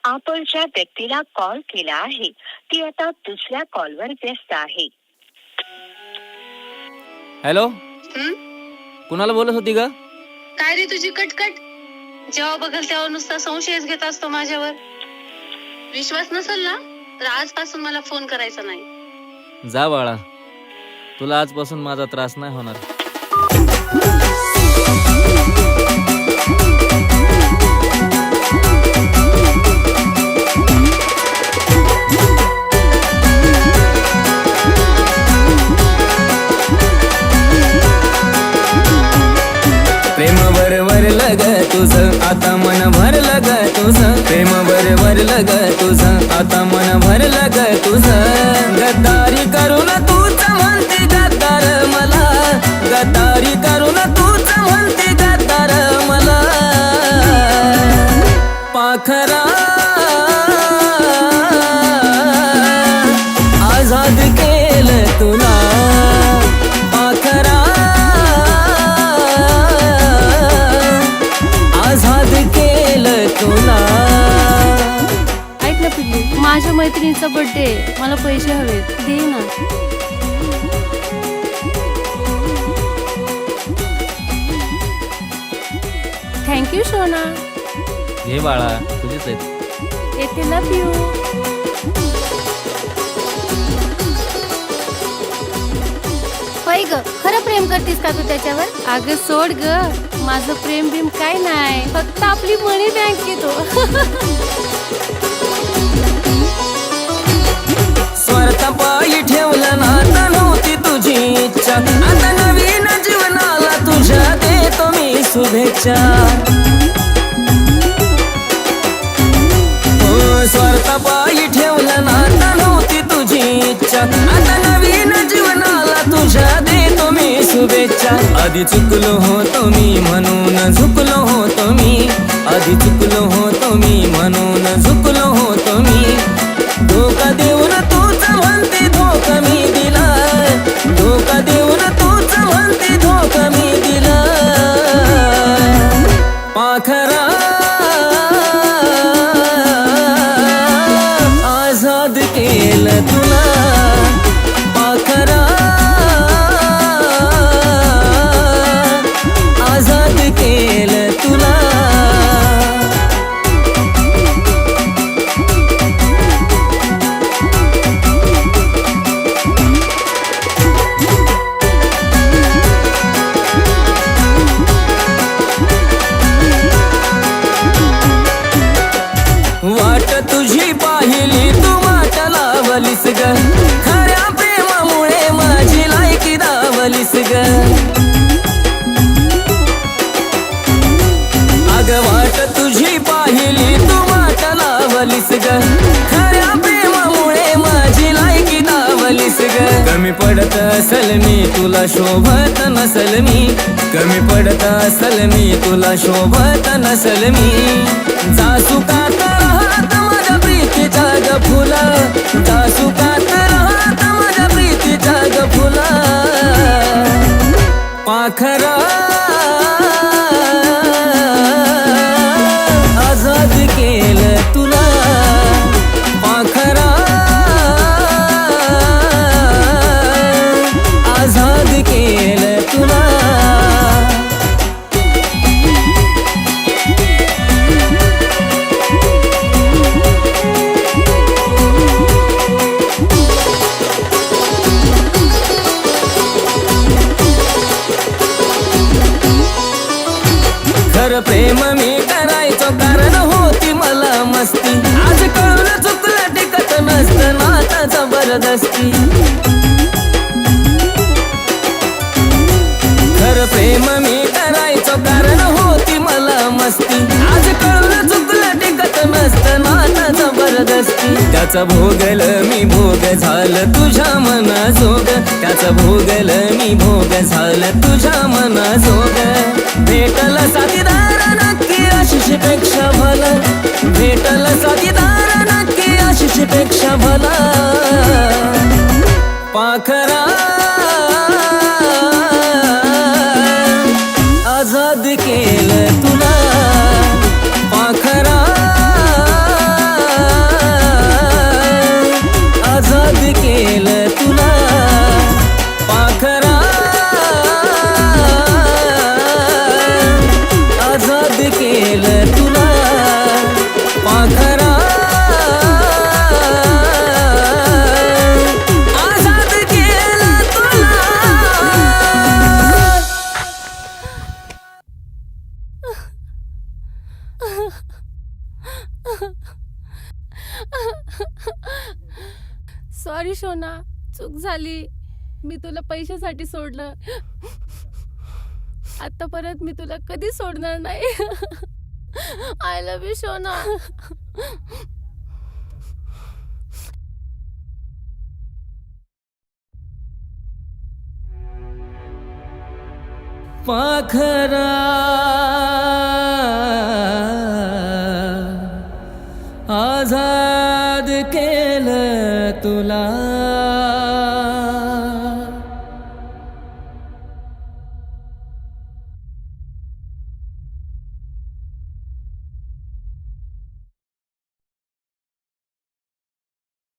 आपण ज्या व्यक्तीला कॉल केला आहे ती आता दुसऱ्या कॉलवर व्यस्त आहे. हॅलो, कुणाला बोलत होती ग? काय रे तुझी कटकट? जेव्हा बघल तेव्हा नुसता संशयच घेत असतो माझ्यावर. विश्वास नसेल ना तर आजपासून मला फोन करायचा नाही. जा बाळा, तुला आजपासून माझा त्रास नाही होणार. प्रेम भरलं ग तुझं आता मन भरलं ग तुझं. प्रेम भरलं ग तुझं आता मन भरलं ग तुझं. गद्दारी करून तूच म्हणते गद्दार मला, गद्दारी करून तूच म्हणते गद्दार मला. पाखरा आझाद केलं तुला, पाखरा आझाद केलं तुला. ऐक ना पिल्लू, माझ्या मैत्रिणीचा बर्थडे, मला पैसे हवेत, दे ना. थँक्यू सोना. घे बाळा, तुझीच आहेत. येते, लव यू. होय ग, खरं प्रेम करतीस का तू त्याच्यावर? अगं सोड ग, माझं प्रेम बिम काय नाही, फक्त आपली मनी बँक येतो. स्वार्थापायी ठेवलं नाता नव्हती तुझी इच्छा, आता नवीन जीवनाला तुझ्या देतो मी शुभेच्छा. स्वार्थापायी ठेवलं नाता नव्हती तुझी इच्छा, आता नवीन जीवनाला तुझ्या देतो मी शुभेच्छा. आधी चुकलो होतो मी म्हणून झुकलो होतो मी, आधी चुकलो होतो मी म्हणून झुकलो होतो मी. धोका देऊन तूच म्हणते धोका मी दिला, धोका देऊन तूच म्हणते धोका मी दिला. पाखरा आझाद केलं तुला, पाखरा आझाद केलं तुला. वाट तुझी पाहिली तू वाट लावलीस ग, खऱ्या प्रेमामुळे माझी लायकी दावलीस ग. अग वाट तुझी पाहिली तू वाट लावलीस ग, खऱ्या प्रेमामुळे माझी लायकी दावलीस ग. कमी पडत असल मी तुला शोभत नसल मी, कमी पडत असल मी तुला शोभत नसल मी. जासुकात राहत माझ्या प्रीतीच्या ग फुला, जासुकात राहत माझ्या प्रीतीच्या ग फुला. पाखरा आझाद केलं तुला, पाखरा आझाद केलं तुला. खरं प्रेम मी करायचो कारण होती मला मस्ती, आज कळून चुकलं टिकत नसतं नाता जबरदस्ती. खरं प्रेम मी करायचो कारण होती मला मस्ती, आज कळून चुकलं टिकत नसतं नाता जबरदस्ती. त्याचा भोगल मी भोग झालं तुझ्या मनाजोग, त्याचा भोगल मी भोग झालं तुझ्या मनाजोग. भेटल साथीदार नक्की आशिष पेक्षा भला, भेटल साथीदार नक्की आशिष पेक्षा भला. पाखरा आझाद केलं तुला, पाखरा केलं तुला पाखरा आजाद केलं तुला पाखरा आजाद केलं तुला. सॉरी शोना, चूक झाली. मी तुला पैशासाठी सोडलं. आता परत मी तुला कधी सोडणार नाही. आय लव्ह यू शोना. पाखरा आजाद केलं तुला